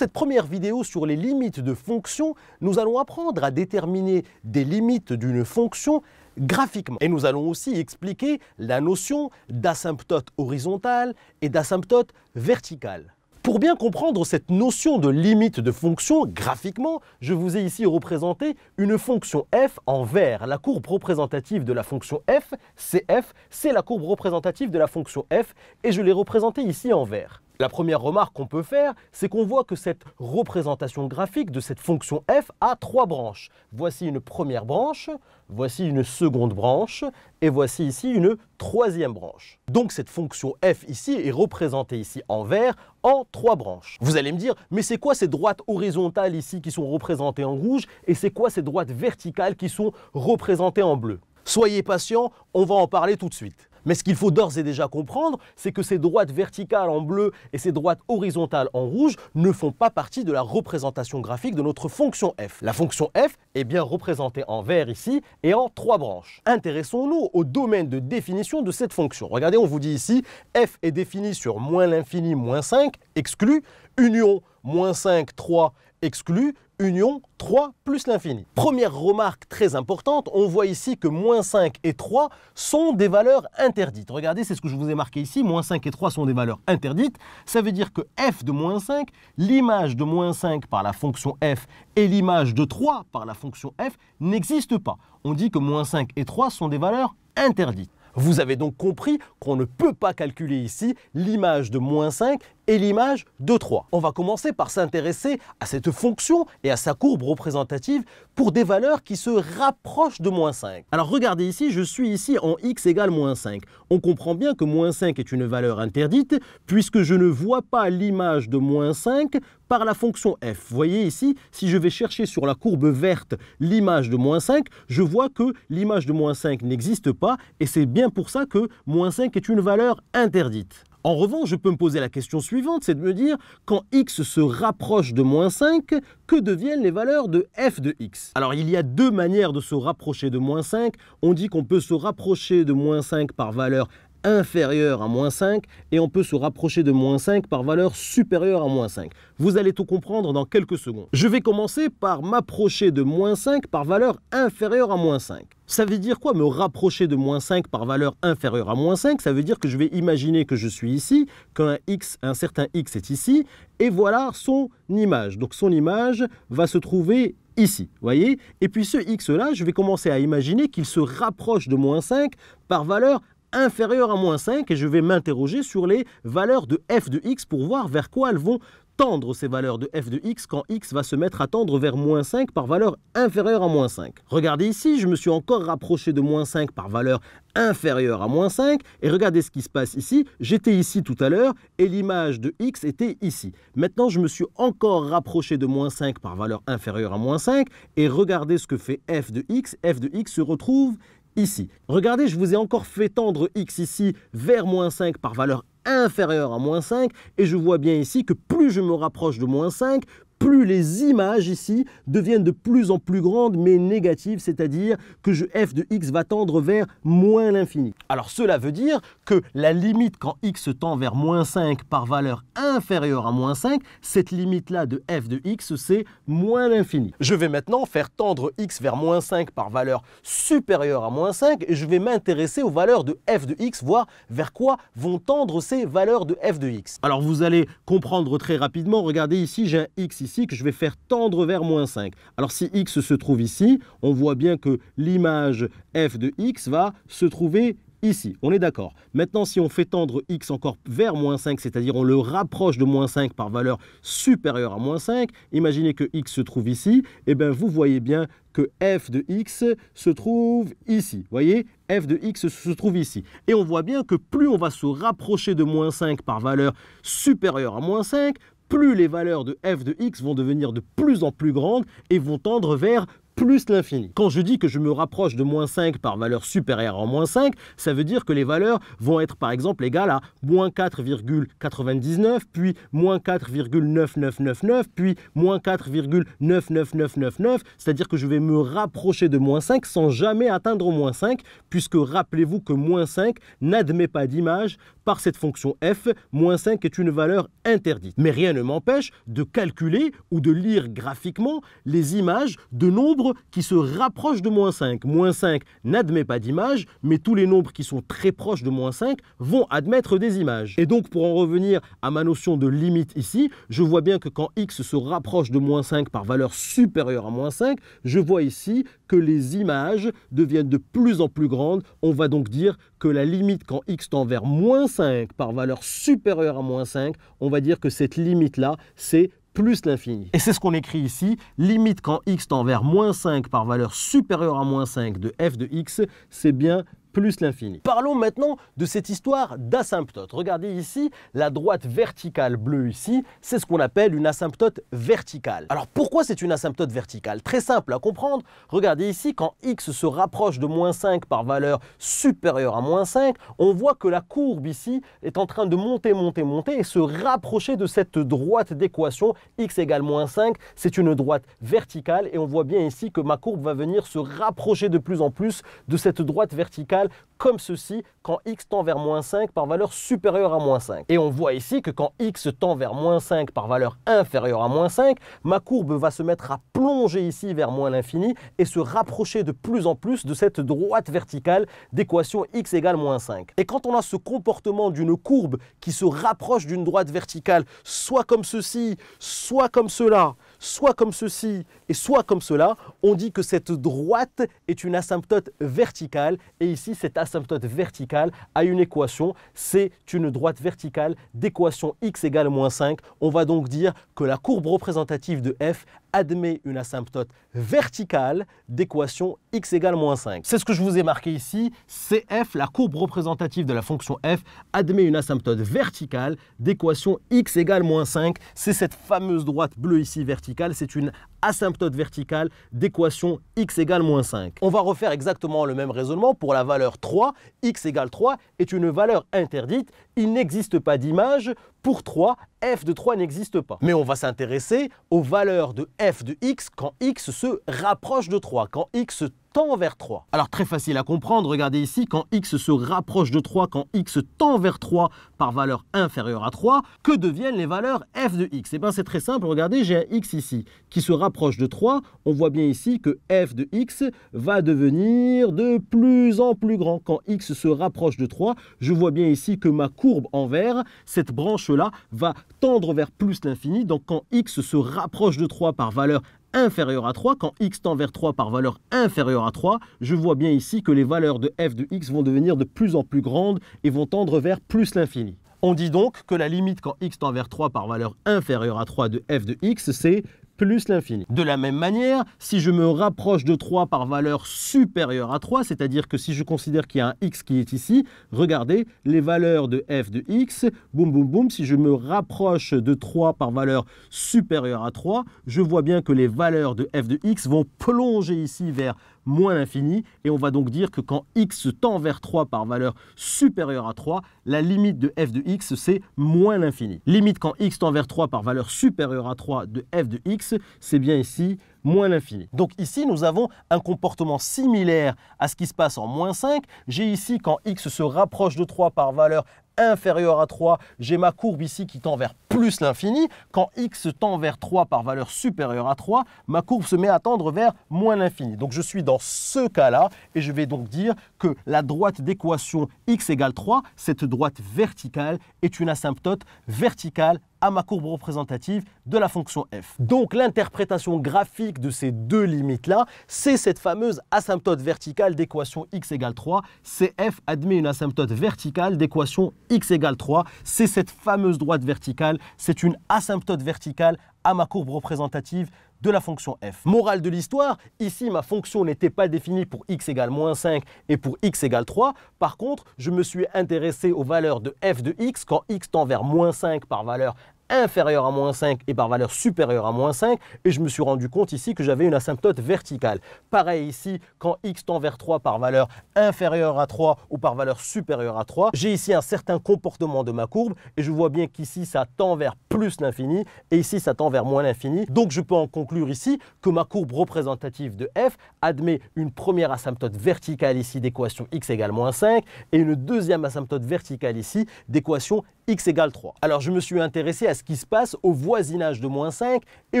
cette première vidéo sur les limites de fonctions, nous allons apprendre à déterminer des limites d'une fonction graphiquement. Et nous allons aussi expliquer la notion d'asymptote horizontale et d'asymptote verticale. Pour bien comprendre cette notion de limite de fonction graphiquement, je vous ai ici représenté une fonction f en vert. La courbe représentative de la fonction f, CF, c'est la courbe représentative de la fonction f et je l'ai représentée ici en vert. La première remarque qu'on peut faire, c'est qu'on voit que cette représentation graphique de cette fonction f a trois branches. Voici une première branche, voici une seconde branche et voici ici une troisième branche. Donc cette fonction f ici est représentée ici en vert en trois branches. Vous allez me dire, mais c'est quoi ces droites horizontales ici qui sont représentées en rouge et c'est quoi ces droites verticales qui sont représentées en bleu? Soyez patient, on va en parler tout de suite. Mais ce qu'il faut d'ores et déjà comprendre, c'est que ces droites verticales en bleu et ces droites horizontales en rouge ne font pas partie de la représentation graphique de notre fonction f. La fonction f est bien représentée en vert ici et en trois branches. Intéressons-nous au domaine de définition de cette fonction. Regardez, on vous dit ici, f est définie sur moins l'infini, moins 5, exclu, union, moins 5, 3, exclu, union 3 plus l'infini. Première remarque très importante, on voit ici que moins 5 et 3 sont des valeurs interdites. Regardez, c'est ce que je vous ai marqué ici, moins 5 et 3 sont des valeurs interdites. Ça veut dire que f de moins 5, l'image de moins 5 par la fonction f et l'image de 3 par la fonction f n'existent pas. On dit que moins 5 et 3 sont des valeurs interdites. Vous avez donc compris qu'on ne peut pas calculer ici l'image de moins 5 et l'image de 3. On va commencer par s'intéresser à cette fonction et à sa courbe représentative pour des valeurs qui se rapprochent de moins 5. Alors regardez ici, je suis ici en x égale moins 5. On comprend bien que moins 5 est une valeur interdite puisque je ne vois pas l'image de moins 5 par la fonction f. Vous voyez ici, si je vais chercher sur la courbe verte l'image de moins 5, je vois que l'image de moins 5 n'existe pas et c'est bien pour ça que moins 5 est une valeur interdite. En revanche, je peux me poser la question suivante, c'est de me dire, quand x se rapproche de moins 5, que deviennent les valeurs de f de x? Alors, il y a deux manières de se rapprocher de moins 5. On dit qu'on peut se rapprocher de moins 5 par valeur inférieure à moins 5 et on peut se rapprocher de moins 5 par valeur supérieure à moins 5. Vous allez tout comprendre dans quelques secondes. Je vais commencer par m'approcher de moins 5 par valeur inférieure à moins 5. Ça veut dire quoi me rapprocher de moins 5 par valeur inférieure à moins 5? Ça veut dire que je vais imaginer que je suis ici, qu'un certain x est ici, et voilà son image. Donc son image va se trouver ici, voyez? Et puis ce x-là, je vais commencer à imaginer qu'il se rapproche de moins 5 par valeur inférieure à moins 5 et je vais m'interroger sur les valeurs de f de x pour voir vers quoi elles vont tendre ces valeurs de f de x quand x va se mettre à tendre vers moins 5 par valeur inférieure à moins 5. Regardez ici, je me suis encore rapproché de moins 5 par valeur inférieure à moins 5 et regardez ce qui se passe ici. J'étais ici tout à l'heure et l'image de x était ici. Maintenant, je me suis encore rapproché de moins 5 par valeur inférieure à moins 5 et regardez ce que fait f de x. F de x se retrouve ici. Regardez, je vous ai encore fait tendre x ici vers moins 5 par valeur inférieure à moins 5 et je vois bien ici que plus je me rapproche de moins 5, plus les images ici deviennent de plus en plus grandes mais négatives, c'est-à-dire que f de x va tendre vers moins l'infini. Alors cela veut dire que la limite quand x tend vers moins 5 par valeur inférieure à moins 5, cette limite-là de f de x, c'est moins l'infini. Je vais maintenant faire tendre x vers moins 5 par valeur supérieure à moins 5 et je vais m'intéresser aux valeurs de f de x, voir vers quoi vont tendre ces valeurs de f de x. Alors vous allez comprendre très rapidement, regardez ici, j'ai un x ici que je vais faire tendre vers moins 5. Alors si x se trouve ici, on voit bien que l'image f de x va se trouver ici. On est d'accord. Maintenant, si on fait tendre x encore vers moins 5, c'est-à-dire on le rapproche de moins 5 par valeur supérieure à moins 5, imaginez que x se trouve ici, et bien vous voyez bien que f de x se trouve ici. Vous voyez, f de x se trouve ici. Et on voit bien que plus on va se rapprocher de moins 5 par valeur supérieure à moins 5, plus les valeurs de f de x vont devenir de plus en plus grandes et vont tendre vers plus l'infini. Quand je dis que je me rapproche de moins 5 par valeur supérieure à moins 5, ça veut dire que les valeurs vont être par exemple égales à moins 4,99, puis moins 4,9999, puis moins 4,99999, c'est-à-dire que je vais me rapprocher de moins 5 sans jamais atteindre moins 5, puisque rappelez-vous que moins 5 n'admet pas d'image par cette fonction f, moins 5 est une valeur interdite. Mais rien ne m'empêche de calculer ou de lire graphiquement les images de nombres qui se rapprochent de moins 5. Moins 5 n'admet pas d'image, mais tous les nombres qui sont très proches de moins 5 vont admettre des images. Et donc pour en revenir à ma notion de limite ici, je vois bien que quand x se rapproche de moins 5 par valeur supérieure à moins 5, je vois ici que les images deviennent de plus en plus grandes. On va donc dire que la limite quand x tend vers moins 5 par valeur supérieure à moins 5, on va dire que cette limite-là, c'est plus l'infini. Et c'est ce qu'on écrit ici, limite quand x tend vers moins 5 par valeur supérieure à moins 5 de f de x, c'est bien plus l'infini. Parlons maintenant de cette histoire d'asymptote. Regardez ici, la droite verticale bleue ici, c'est ce qu'on appelle une asymptote verticale. Alors pourquoi c'est une asymptote verticale? Très simple à comprendre. Regardez ici, quand x se rapproche de moins 5 par valeur supérieure à moins 5, on voit que la courbe ici est en train de monter, monter, monter et se rapprocher de cette droite d'équation x égale moins 5. C'est une droite verticale et on voit bien ici que ma courbe va venir se rapprocher de plus en plus de cette droite verticale comme ceci quand x tend vers moins 5 par valeur supérieure à moins 5. Et on voit ici que quand x tend vers moins 5 par valeur inférieure à moins 5, ma courbe va se mettre à plonger ici vers moins l'infini et se rapprocher de plus en plus de cette droite verticale d'équation x égale moins 5. Et quand on a ce comportement d'une courbe qui se rapproche d'une droite verticale, soit comme ceci, soit comme cela, soit comme ceci et soit comme cela, on dit que cette droite est une asymptote verticale et ici cette asymptote verticale a une équation, c'est une droite verticale d'équation x égale moins 5. On va donc dire que la courbe représentative de f admet une asymptote verticale d'équation x égale moins 5. C'est ce que je vous ai marqué ici, CF, la courbe représentative de la fonction f, admet une asymptote verticale d'équation x égale moins 5. C'est cette fameuse droite bleue ici verticale, c'est une asymptote verticale d'équation x égale moins 5. On va refaire exactement le même raisonnement pour la valeur 3. X égale 3 est une valeur interdite. Il n'existe pas d'image. Pour 3, f de 3 n'existe pas. Mais on va s'intéresser aux valeurs de f de x quand x se rapproche de 3, quand x tend vers 3. Alors très facile à comprendre, regardez ici, quand x se rapproche de 3, quand x tend vers 3 par valeur inférieure à 3, que deviennent les valeurs f de x? Eh bien c'est très simple, regardez, j'ai un x ici qui se rapproche de 3, on voit bien ici que f de x va devenir de plus en plus grand. Quand x se rapproche de 3, je vois bien ici que ma courbe en vert, cette branche-là, va tendre vers plus l'infini. Donc quand x se rapproche de 3 par valeur inférieure à 3, quand x tend vers 3 par valeur inférieure à 3, je vois bien ici que les valeurs de f de x vont devenir de plus en plus grandes et vont tendre vers plus l'infini. On dit donc que la limite quand x tend vers 3 par valeur inférieure à 3 de f de x, c'est plus l'infini. De la même manière, si je me rapproche de 3 par valeur supérieure à 3, c'est-à-dire que si je considère qu'il y a un x qui est ici, regardez, les valeurs de f de x, boum, boum, boum, si je me rapproche de 3 par valeur supérieure à 3, je vois bien que les valeurs de f de x vont plonger ici vers moins l'infini, et on va donc dire que quand x tend vers 3 par valeur supérieure à 3, la limite de f de x, c'est moins l'infini. Limite quand x tend vers 3 par valeur supérieure à 3 de f de x, c'est bien ici moins l'infini. Donc ici, nous avons un comportement similaire à ce qui se passe en moins 5. J'ai ici, quand x se rapproche de 3 par valeur inférieure à 3, j'ai ma courbe ici qui tend vers plus l'infini. Quand x tend vers 3 par valeur supérieure à 3, ma courbe se met à tendre vers moins l'infini. Donc je suis dans ce cas-là et je vais donc dire que la droite d'équation x égale 3, cette droite verticale, est une asymptote verticale à ma courbe représentative de la fonction f. Donc l'interprétation graphique de ces deux limites-là, c'est cette fameuse asymptote verticale d'équation x égale 3. CF admet une asymptote verticale d'équation x égale 3. C'est cette fameuse droite verticale, c'est une asymptote verticale à ma courbe représentative de la fonction f. Morale de l'histoire, ici ma fonction n'était pas définie pour x égale moins 5 et pour x égale 3. Par contre, je me suis intéressé aux valeurs de f de x quand x tend vers moins 5 par valeur inférieure à moins 5 et par valeur supérieure à moins 5. Et je me suis rendu compte ici que j'avais une asymptote verticale. Pareil ici, quand x tend vers 3 par valeur inférieure à 3 ou par valeur supérieure à 3, j'ai ici un certain comportement de ma courbe et je vois bien qu'ici ça tend vers plus l'infini et ici ça tend vers moins l'infini. Donc je peux en conclure ici que ma courbe représentative de f admet une première asymptote verticale ici d'équation x égale moins 5 et une deuxième asymptote verticale ici d'équation x égale 3. Alors je me suis intéressé à ce qui se passe au voisinage de moins 5 et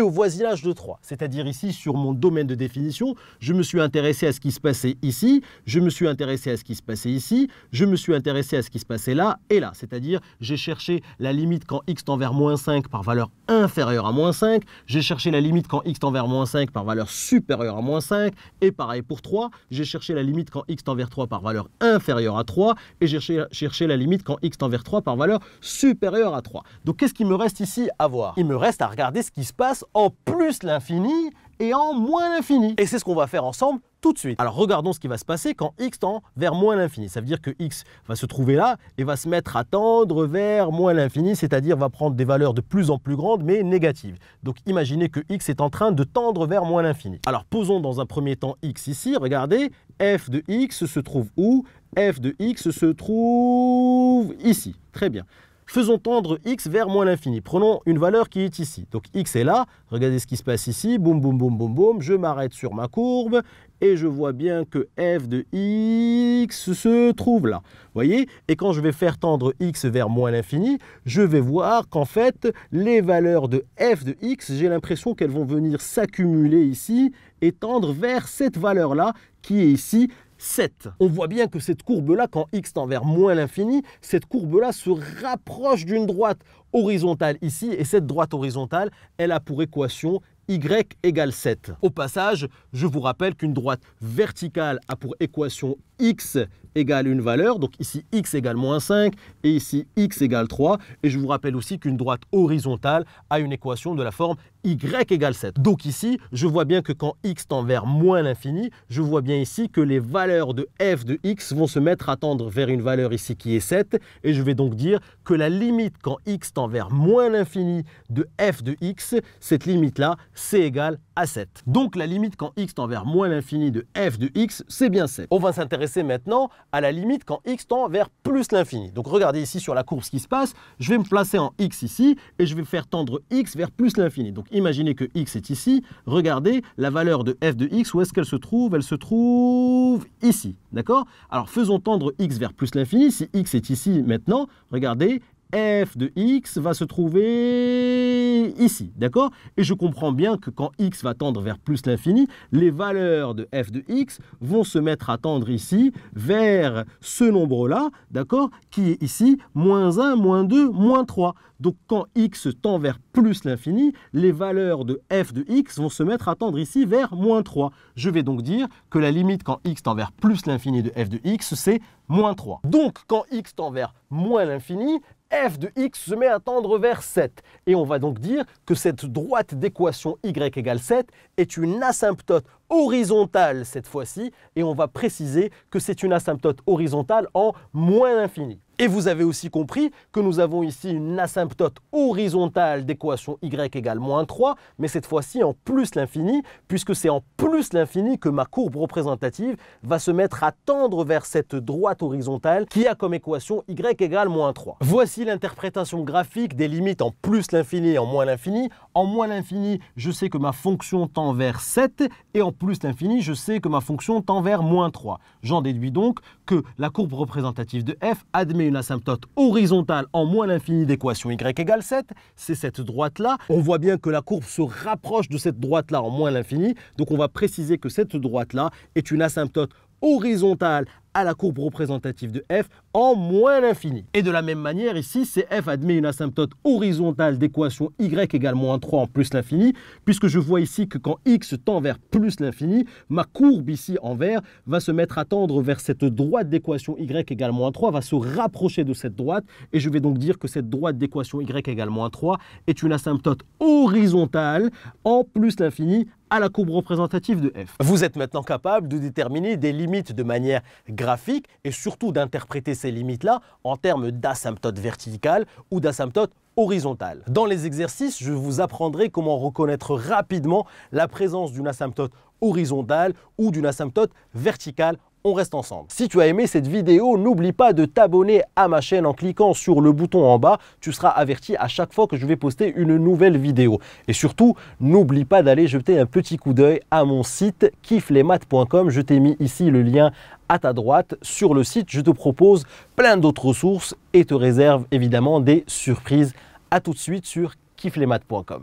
au voisinage de 3. C'est-à-dire ici sur mon domaine de définition, je me suis intéressé à ce qui se passait ici, je me suis intéressé à ce qui se passait ici, je me suis intéressé à ce qui se passait là et là. C'est-à-dire j'ai cherché la limite quand x tend vers moins 5 par valeur inférieure à moins 5, j'ai cherché la limite quand x tend vers moins 5 par valeur supérieure à moins 5 et pareil pour 3, j'ai cherché la limite quand x tend vers 3 par valeur inférieure à 3 et j'ai cherché la limite quand x tend vers 3 par valeur supérieure à 3. Donc qu'est-ce qu'il me reste ici à voir? Il me reste à regarder ce qui se passe en plus l'infini et en moins l'infini. Et c'est ce qu'on va faire ensemble tout de suite. Alors regardons ce qui va se passer quand x tend vers moins l'infini. Ça veut dire que x va se trouver là et va se mettre à tendre vers moins l'infini, c'est-à-dire va prendre des valeurs de plus en plus grandes mais négatives. Donc imaginez que x est en train de tendre vers moins l'infini. Alors posons dans un premier temps x ici, regardez, f de x se trouve où? F de x se trouve ici. Très bien. Faisons tendre x vers moins l'infini. Prenons une valeur qui est ici. Donc x est là. Regardez ce qui se passe ici. Boum, boum, boum, boum, boum. Je m'arrête sur ma courbe et je vois bien que f de x se trouve là. Voyez? Et quand je vais faire tendre x vers moins l'infini, je vais voir qu'en fait, les valeurs de f de x, j'ai l'impression qu'elles vont venir s'accumuler ici et tendre vers cette valeur-là qui est ici, 7. On voit bien que cette courbe-là, quand x tend vers moins l'infini, cette courbe-là se rapproche d'une droite horizontale ici, et cette droite horizontale, elle a pour équation y égale 7. Au passage, je vous rappelle qu'une droite verticale a pour équation x égale une valeur, donc ici x égale moins 5 et ici x égale 3. Et je vous rappelle aussi qu'une droite horizontale a une équation de la forme y égale 7. Donc ici, je vois bien que quand x tend vers moins l'infini, je vois bien ici que les valeurs de f de x vont se mettre à tendre vers une valeur ici qui est 7. Et je vais donc dire que la limite quand x tend vers moins l'infini de f de x, cette limite-là, c'est égal à 7. Donc la limite quand x tend vers moins l'infini de f de x, c'est bien 7. On va s'intéresser maintenant à la limite quand x tend vers plus l'infini. Donc regardez ici sur la courbe ce qui se passe. Je vais me placer en x ici et je vais faire tendre x vers plus l'infini. Donc imaginez que x est ici. Regardez la valeur de f de x, où est-ce qu'elle se trouve? Elle se trouve ici. D'accord? Alors faisons tendre x vers plus l'infini. Si x est ici maintenant, regardez, f de x va se trouver ici, d'accord? Et je comprends bien que quand x va tendre vers plus l'infini, les valeurs de f de x vont se mettre à tendre ici vers ce nombre-là, d'accord? Qui est ici, moins 1, moins 2, moins 3. Donc quand x tend vers plus l'infini, les valeurs de f de x vont se mettre à tendre ici vers moins 3. Je vais donc dire que la limite quand x tend vers plus l'infini de f de x, c'est moins 3. Donc quand x tend vers moins l'infini, f de x se met à tendre vers 7. Et on va donc dire que cette droite d'équation y égale 7 est une asymptote horizontale cette fois-ci. Et on va préciser que c'est une asymptote horizontale en moins l'infini. Et vous avez aussi compris que nous avons ici une asymptote horizontale d'équation y égale moins 3, mais cette fois-ci en plus l'infini, puisque c'est en plus l'infini que ma courbe représentative va se mettre à tendre vers cette droite horizontale qui a comme équation y égale moins 3. Voici l'interprétation graphique des limites en plus l'infini et en moins l'infini. En moins l'infini, je sais que ma fonction tend vers 7 et en plus l'infini, je sais que ma fonction tend vers moins 3. J'en déduis donc que la courbe représentative de f admet une asymptote horizontale en moins l'infini d'équation y égale 7, c'est cette droite-là. On voit bien que la courbe se rapproche de cette droite-là en moins l'infini, donc on va préciser que cette droite-là est une asymptote horizontale à la courbe représentative de f en moins l'infini. Et de la même manière, ici, CF admet une asymptote horizontale d'équation y égale moins 3 en plus l'infini, puisque je vois ici que quand x tend vers plus l'infini, ma courbe ici en vert va se mettre à tendre vers cette droite d'équation y égale moins 3, va se rapprocher de cette droite, et je vais donc dire que cette droite d'équation y égale moins 3 est une asymptote horizontale en plus l'infini à la courbe représentative de f. Vous êtes maintenant capable de déterminer des limites de manière graphique et surtout d'interpréter ces limites-là en termes d'asymptote verticale ou d'asymptote horizontale. Dans les exercices, je vous apprendrai comment reconnaître rapidement la présence d'une asymptote horizontale ou d'une asymptote verticale. On reste ensemble. Si tu as aimé cette vidéo, n'oublie pas de t'abonner à ma chaîne en cliquant sur le bouton en bas. Tu seras averti à chaque fois que je vais poster une nouvelle vidéo. Et surtout, n'oublie pas d'aller jeter un petit coup d'œil à mon site kifflesmaths.com. Je t'ai mis ici le lien à ta droite. Sur le site, je te propose plein d'autres ressources et te réserve évidemment des surprises. À tout de suite sur kifflesmaths.com.